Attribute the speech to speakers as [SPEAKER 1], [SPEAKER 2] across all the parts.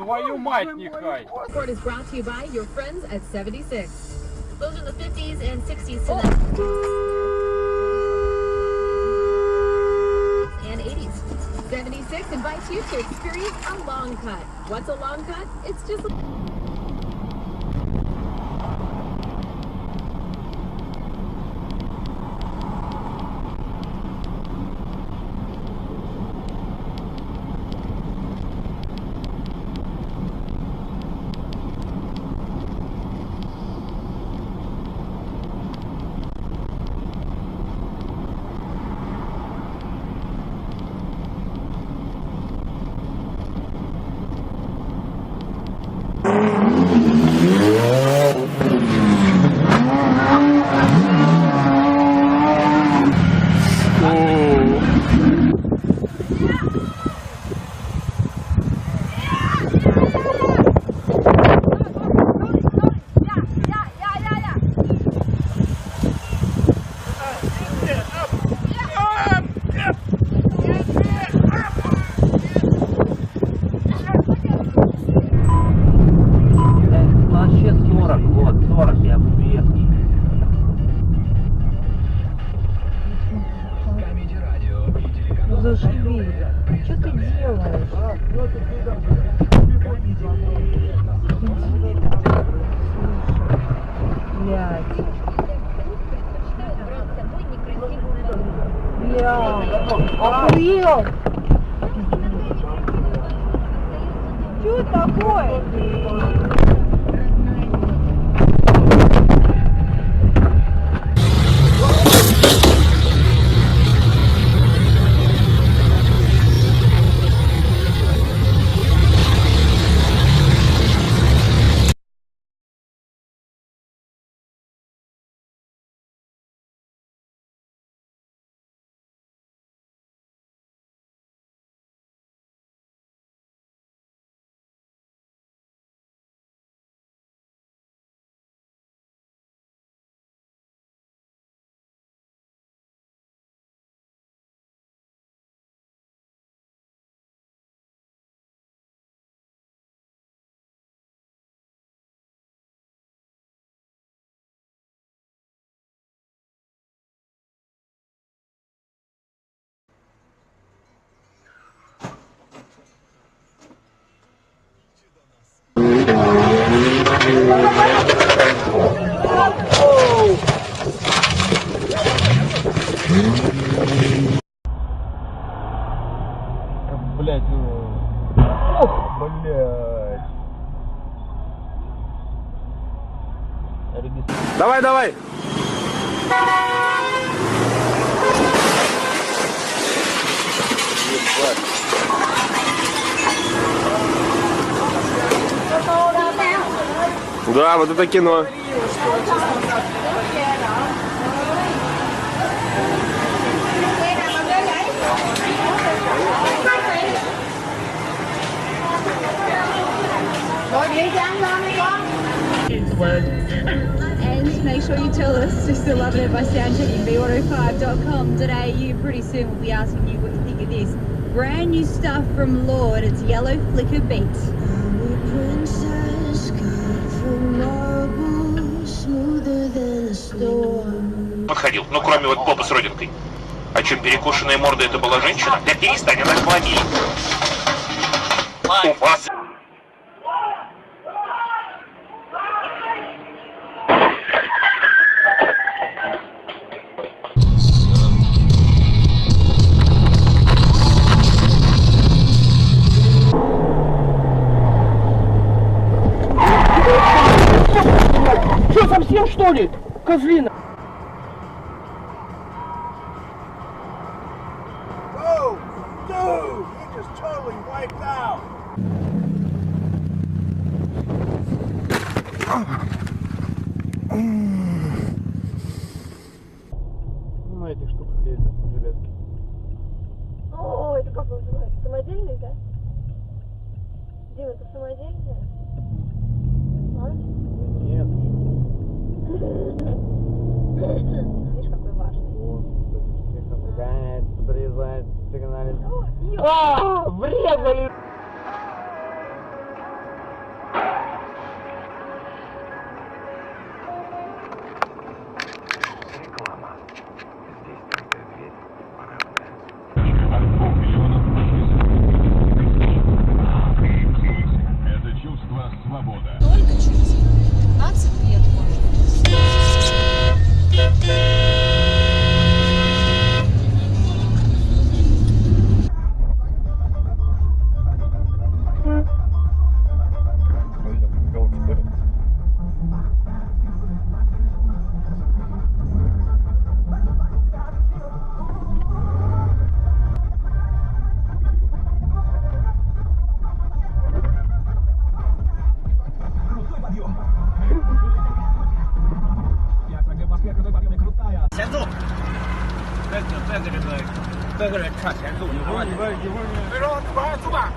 [SPEAKER 1] Твою мать, Нихай!
[SPEAKER 2] Report is brought to you by your friends at 76. Those are the 50s and 60s to and 80s. 76 invites you to experience a long cut. What's a long cut? It's just
[SPEAKER 3] Зашибись. Что ты делаешь? Блядь. Охуел! Что такое?
[SPEAKER 1] Блять, ох, блять. Давай, давай. Да, вот это кино.
[SPEAKER 4] And make sure you tell us you're still loving it by sound checking b105.com.au. Pretty soon we'll be asking you what you think of this. Brand new stuff from Lord, it's Yellow Flicker Beat.
[SPEAKER 5] Подходил, ну кроме вот попы с родинкой. А что, перекушенная морда это была женщина? Да перестань, она хвалит. У вас...
[SPEAKER 3] Что, совсем что ли? Козлина.
[SPEAKER 6] Oh, dude, you just totally wiped out.
[SPEAKER 1] На этих штуках ездят, ребятки.
[SPEAKER 7] О, это как называется? Самодельный, да? Дим, это самодельный? А?
[SPEAKER 1] Нет.
[SPEAKER 7] Видишь, какой важный.
[SPEAKER 1] Гоняет, подрезает, сигналит.
[SPEAKER 3] Врезали! 别搁这看先走，一会儿。
[SPEAKER 6] 别说，走吧，走吧，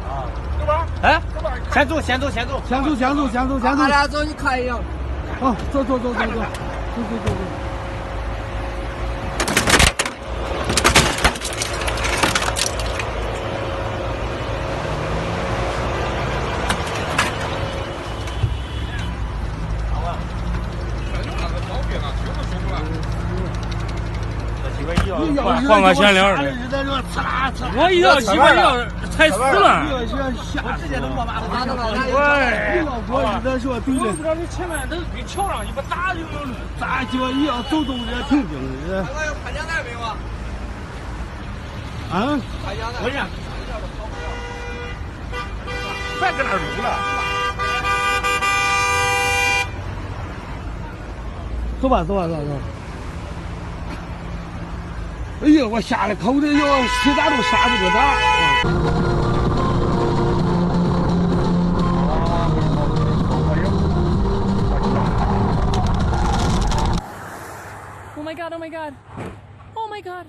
[SPEAKER 6] 走吧。
[SPEAKER 3] 哎，
[SPEAKER 6] 走吧，
[SPEAKER 3] 先走，先走，先走。
[SPEAKER 1] 先走，先走，先走，先走。
[SPEAKER 3] 俺俩走，你看一眼。
[SPEAKER 1] 啊，走走走走走，走走走。
[SPEAKER 3] 换个前脸的，我一要媳妇要踩死了。
[SPEAKER 1] 我直接能过马路。
[SPEAKER 3] 喂，
[SPEAKER 1] 我直接说对的。
[SPEAKER 3] 我不知道你前面都给桥上，你不打就有了。
[SPEAKER 1] 咋就一样走动的挺精的。
[SPEAKER 3] 那有看见带没有啊？
[SPEAKER 1] 啊？
[SPEAKER 3] 我呀，别搁那撸了。
[SPEAKER 1] 走吧，走吧，走吧，走吧。哎呀，我吓得口子要谁咋都刹不住他。
[SPEAKER 2] Oh my god, oh my god. Oh my god.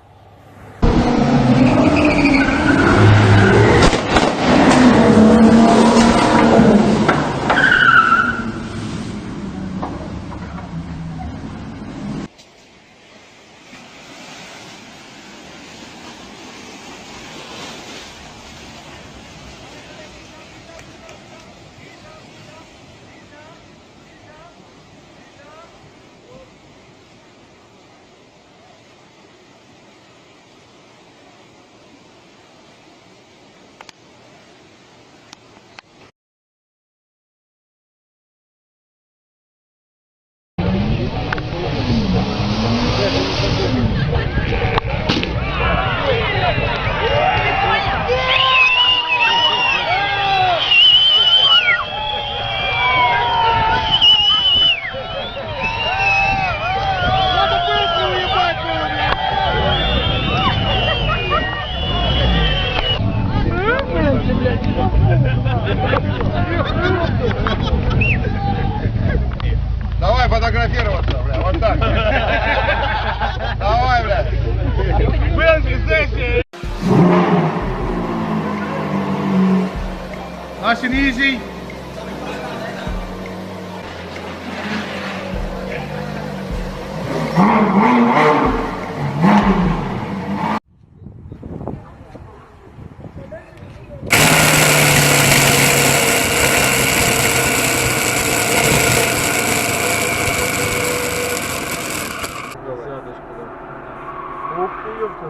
[SPEAKER 6] Давай фотографироваться, бля, вот так. Давай, бля. Селфи. Nice and easy.
[SPEAKER 1] Ух ты, ёпта.